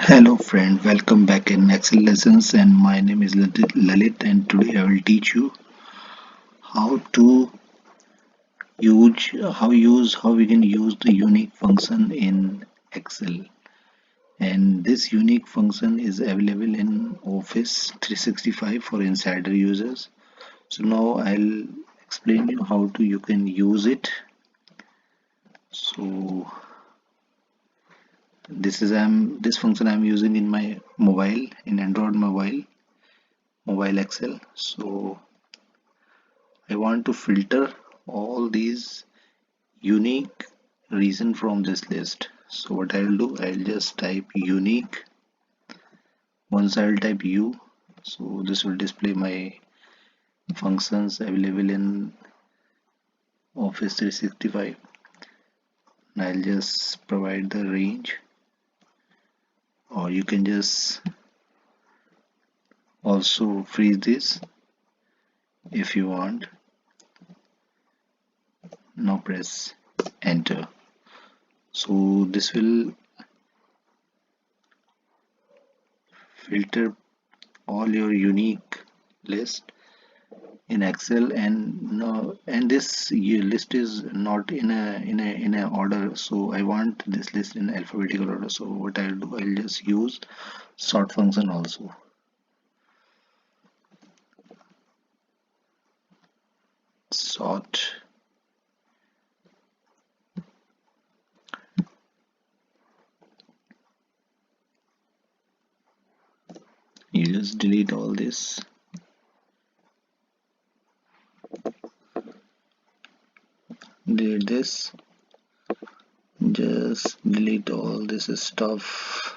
Hello friend, welcome back in Excel lessons and my name is Lalit and today I will teach you how to how we can use the unique function in Excel, and this unique function is available in Office 365 for insider users. So now I'll explain you how to you can use it. So this function I'm using in my mobile, in Android mobile Excel. So I want to filter all these unique reason from this list. So what I'll do, I'll just type unique. Once I'll type U, so this will display my functions available in Office 365. And I'll just provide the range, or you can just also freeze this if you want. Now press enter. So this will filter all your unique list in Excel, and no, and this list is not in a order. So I want this list in alphabetical order. So what I'll do, I'll just use sort function also. Sort. You just delete all this. Delete this. Just delete all this stuff.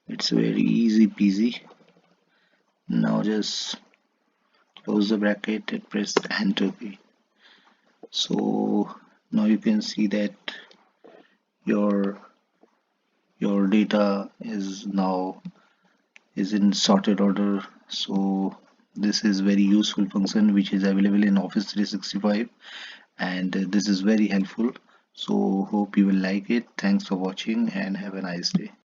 It's very easy peasy. Now just close the bracket and press enter key. So now you can see that your your data is in sorted order. So this is very useful function which is available in Office 365, and this is very helpful. So hope you will like it. Thanks for watching and have a nice day.